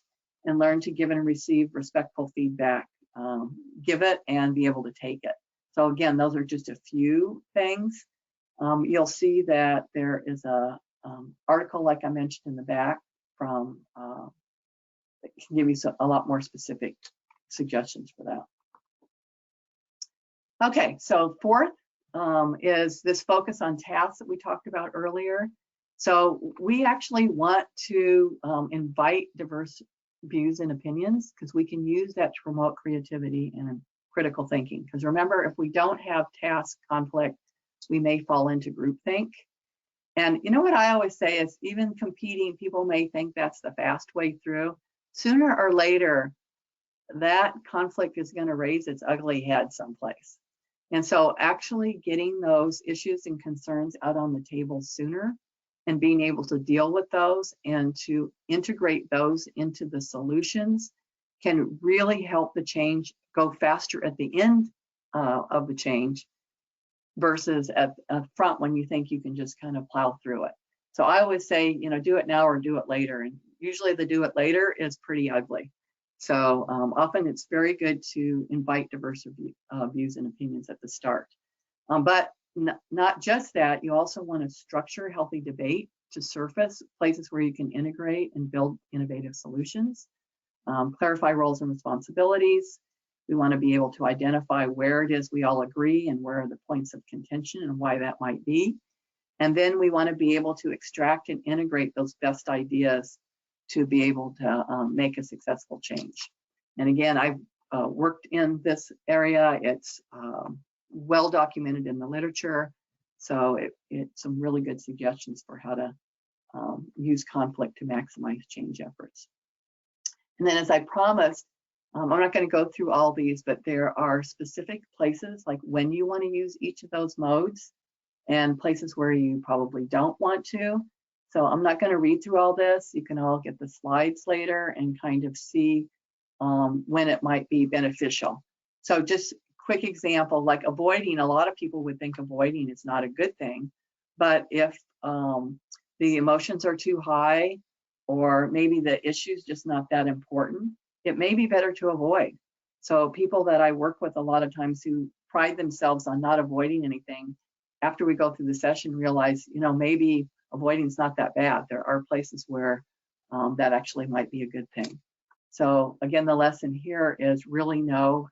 and learn to give and receive respectful feedback. give it and be able to take it. So again, those are just a few things. You'll see that there is a article, like I mentioned in the back, from that can give you a lot more specific suggestions for that. Okay, so fourth is this focus on tasks that we talked about earlier. So we actually want to invite diverse views and opinions, because we can use that to promote creativity and critical thinking. Because remember, if we don't have task conflict, we may fall into groupthink. And you know what I always say is, even competing, people may think that's the fast way through. Sooner or later, that conflict is going to raise its ugly head someplace. And so actually getting those issues and concerns out on the table sooner and being able to deal with those and to integrate those into the solutions can really help the change go faster at the end of the change versus at front when you think you can just kind of plow through it. So I always say, you know, do it now or do it later. And usually the do it later is pretty ugly. So often it's very good to invite diverse views and opinions at the start. But not just that, you also want to structure healthy debate to surface places where you can integrate and build innovative solutions, clarify roles and responsibilities. We want to be able to identify where it is we all agree and where are the points of contention and why that might be. And then we want to be able to extract and integrate those best ideas to be able to make a successful change. And again, I've worked in this area. It's well documented in the literature. So it's some really good suggestions for how to use conflict to maximize change efforts. And then, as I promised, I'm not going to go through all these, but there are specific places like when you want to use each of those modes and places where you probably don't want to. So I'm not going to read through all this. You can all get the slides later and kind of see when it might be beneficial. So just quick example, like avoiding, a lot of people would think avoiding is not a good thing, but if the emotions are too high, or maybe the issue's just not that important, it may be better to avoid. So people that I work with a lot of times who pride themselves on not avoiding anything, after we go through the session realize, you know, maybe avoiding is not that bad. There are places where that actually might be a good thing. So again, the lesson here is really know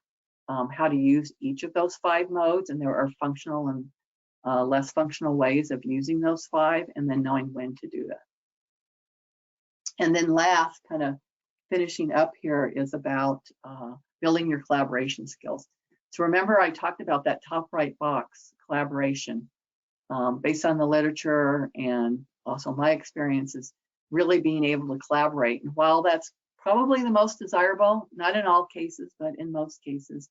how to use each of those 5 modes, and there are functional and less functional ways of using those 5, and then knowing when to do that. And then last, kind of finishing up here, is about building your collaboration skills. So remember, I talked about that top right box, collaboration, based on the literature and also my experiences, really being able to collaborate. And while that's probably the most desirable, not in all cases, but in most cases,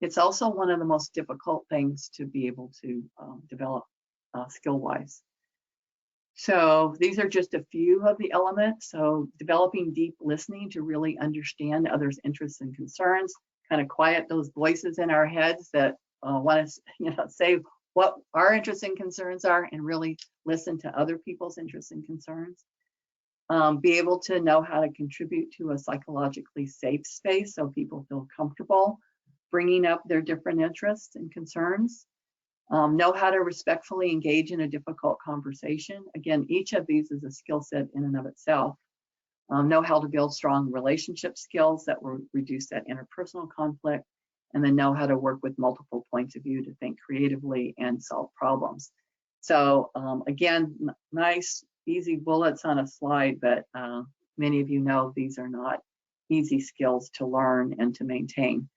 it's also one of the most difficult things to be able to develop skill-wise. So these are just a few of the elements. So developing deep listening to really understand others' interests and concerns, kind of quiet those voices in our heads that want to say what our interests and concerns are, and really listen to other people's interests and concerns. Be able to know how to contribute to a psychologically safe space so people feel comfortable bringing up their different interests and concerns. Know how to respectfully engage in a difficult conversation. Again, each of these is a skill set in and of itself. Know how to build strong relationship skills that will reduce that interpersonal conflict, and then know how to work with multiple points of view to think creatively and solve problems. So again, nice, easy bullets on a slide, but many of you know these are not easy skills to learn and to maintain.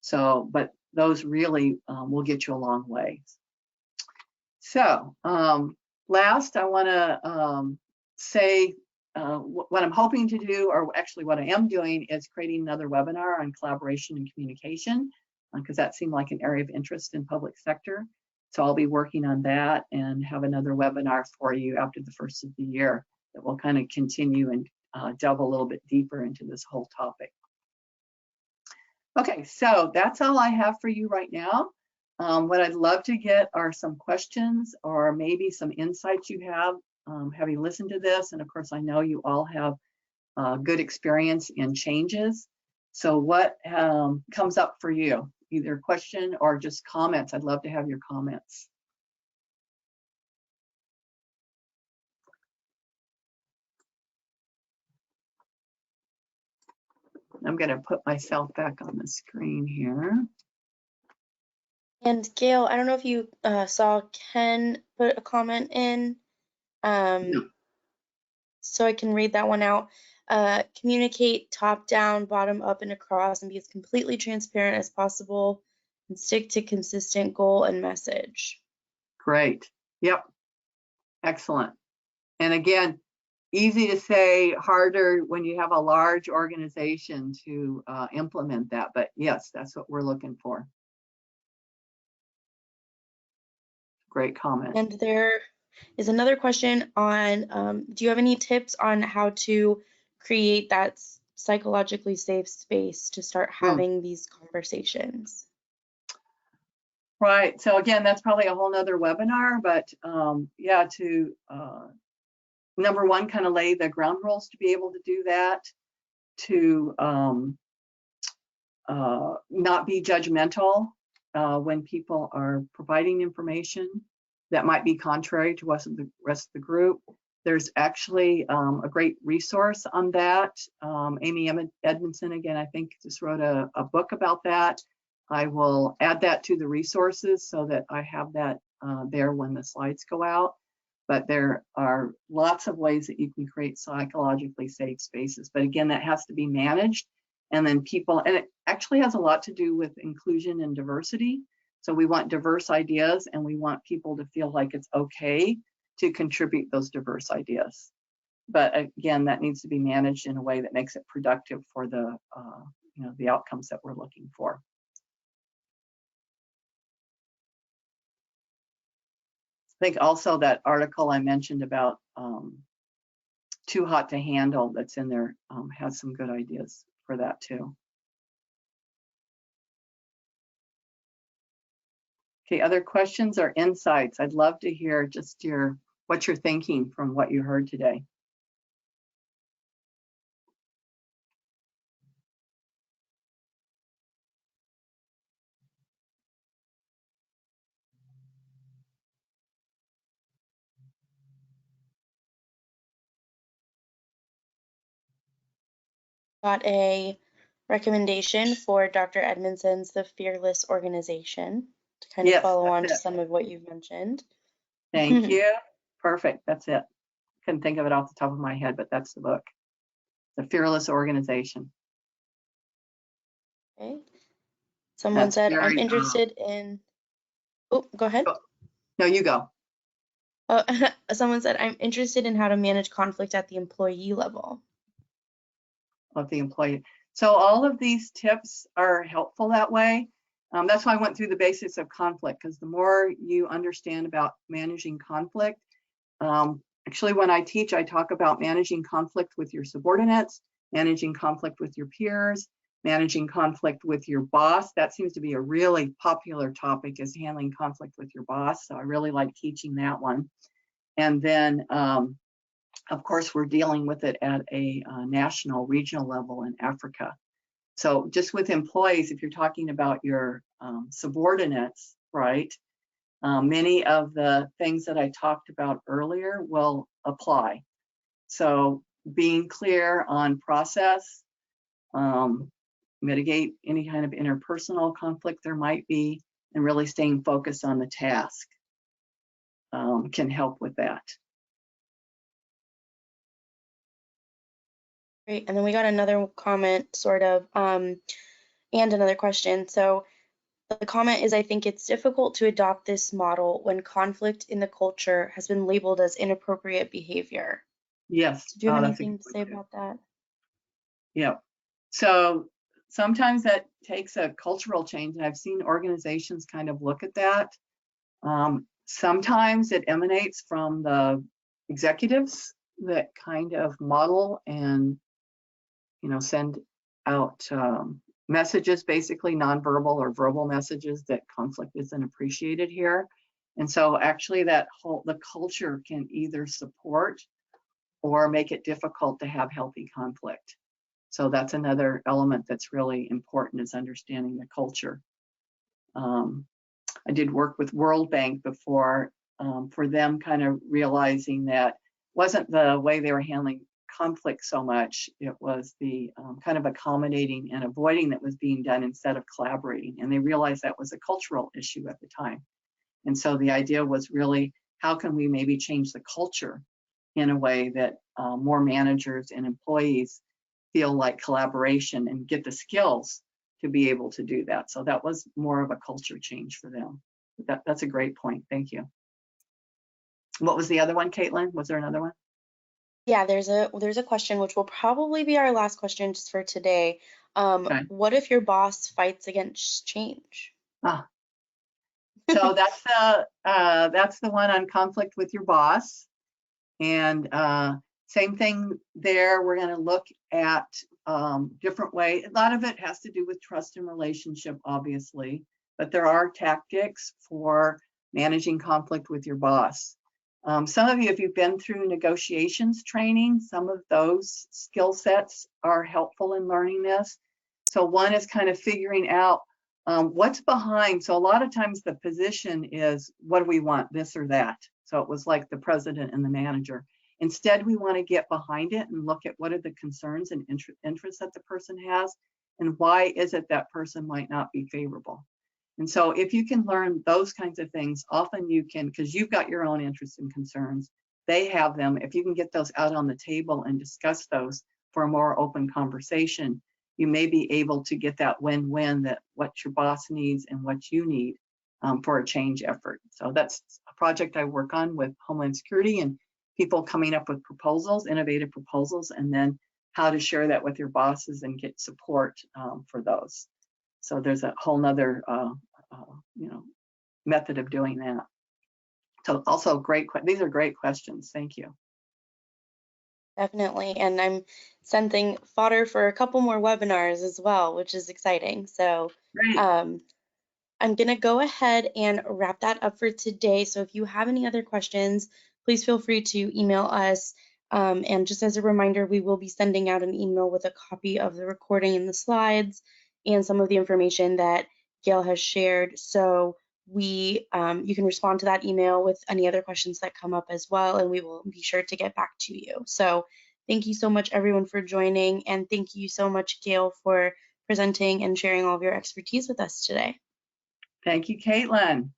So, but those really will get you a long way. So last, I want to say what I'm hoping to do, or actually what I am doing, is creating another webinar on collaboration and communication, because that seemed like an area of interest in public sector. So I'll be working on that and have another webinar for you after the first of the year that will kind of continue and delve a little bit deeper into this whole topic. Okay, so that's all I have for you right now. What I'd love to get are some questions or maybe some insights you have having listened to this. And of course, I know you all have good experience in changes. So what comes up for you? either question or just comments. I'd love to have your comments. I'm going to put myself back on the screen here. And Gail, I don't know if you saw Ken put a comment in. No. So I can read that one out. Communicate top down, bottom up, and across, and be as completely transparent as possible, and stick to consistent goal and message. Great. Yep. Excellent. And again, easy to say, harder when you have a large organization to implement that. But yes, that's what we're looking for. Great comment. And there is another question on, do you have any tips on how to create that psychologically safe space to start having these conversations? Right. So again, that's probably a whole nother webinar, but yeah, to number one, kind of lay the ground rules to be able to do that, to not be judgmental when people are providing information that might be contrary to us and the rest of the group. There's actually a great resource on that. Amy Edmondson, again, I think just wrote a book about that. I will add that to the resources so that I have that there when the slides go out. But there are lots of ways that you can create psychologically safe spaces. But again, that has to be managed. And then people, and it actually has a lot to do with inclusion and diversity. So we want diverse ideas, and we want people to feel like it's okay to contribute those diverse ideas. But again, that needs to be managed in a way that makes it productive for the, the outcomes that we're looking for. I think also that article I mentioned about Too Hot to Handle that's in there has some good ideas for that too. Okay, other questions or insights? I'd love to hear just what you're thinking from what you heard today. Got a recommendation for Dr. Edmondson's The Fearless Organization to kind of follow on to some of what you've mentioned. Thank you. Perfect. That's it. Couldn't think of it off the top of my head, but that's the book. The Fearless Organization. Okay. Someone said, I'm interested in, oh, go ahead. No, you go. Someone said, I'm interested in how to manage conflict at the employee level. Of the employee. So all of these tips are helpful that way. That's why I went through the basics of conflict, because the more you understand about managing conflict, actually when I teach, I talk about managing conflict with your subordinates, managing conflict with your peers, managing conflict with your boss. That seems to be a really popular topic, is handling conflict with your boss. So I really like teaching that one. And then of course, we're dealing with it at a national, regional level in Africa. So just with employees, if you're talking about your subordinates, right, many of the things that I talked about earlier will apply. So being clear on process, mitigate any kind of interpersonal conflict there might be, and really staying focused on the task can help with that. Great. And then we got another comment, sort of, and another question. So the comment is, I think it's difficult to adopt this model when conflict in the culture has been labeled as inappropriate behavior. Yes. Do you have anything to say about that? Yeah. So sometimes that takes a cultural change, and I've seen organizations kind of look at that. Sometimes it emanates from the executives that kind of model and send out messages, basically nonverbal or verbal messages, that conflict isn't appreciated here. And so actually the culture can either support or make it difficult to have healthy conflict. So that's another element that's really important, is understanding the culture. I did work with World Bank before for them kind of realizing that wasn't the way they were handling conflict so much, it was the kind of accommodating and avoiding that was being done instead of collaborating. And they realized that was a cultural issue at the time. And so the idea was really, how can we maybe change the culture in a way that more managers and employees feel like collaboration and get the skills to be able to do that. So that was more of a culture change for them. That's a great point. Thank you. What was the other one, Caitlin? Was there another one? Yeah, there's a question which will probably be our last question just for today. Okay. What if your boss fights against change? Ah, so that's the one on conflict with your boss. And same thing there. We're going to look at different ways. A lot of it has to do with trust and relationship, obviously, but there are tactics for managing conflict with your boss. Some of you, if you've been through negotiations training, some of those skill sets are helpful in learning this. So one is kind of figuring out what's behind. So a lot of times the position is, what do we want, this or that? So it was like the president and the manager. Instead, we want to get behind it and look at what are the concerns and interests that the person has, and why is it that person might not be favorable. And so if you can learn those kinds of things, often you can, because you've got your own interests and concerns, they have them. If you can get those out on the table and discuss those for a more open conversation, you may be able to get that win-win, that what your boss needs and what you need for a change effort. So that's a project I work on with Homeland Security and people coming up with proposals, innovative proposals, and then how to share that with your bosses and get support for those. So there's a whole nother method of doing that. So also these are great questions. Thank you. Definitely. And I'm sending fodder for a couple more webinars as well, which is exciting. So Great. I'm going to go ahead and wrap that up for today. So if you have any other questions, please feel free to email us. And just as a reminder, we will be sending out an email with a copy of the recording and the slides and some of the information that Gail has shared. So you can respond to that email with any other questions that come up as well, and we will be sure to get back to you. So thank you so much, everyone, for joining, and thank you so much, Gail, for presenting and sharing all of your expertise with us today. Thank you, Caitlin.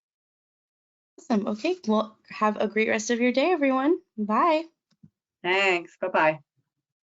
Awesome. Okay, well, have a great rest of your day, everyone. Bye. Thanks. Bye-bye.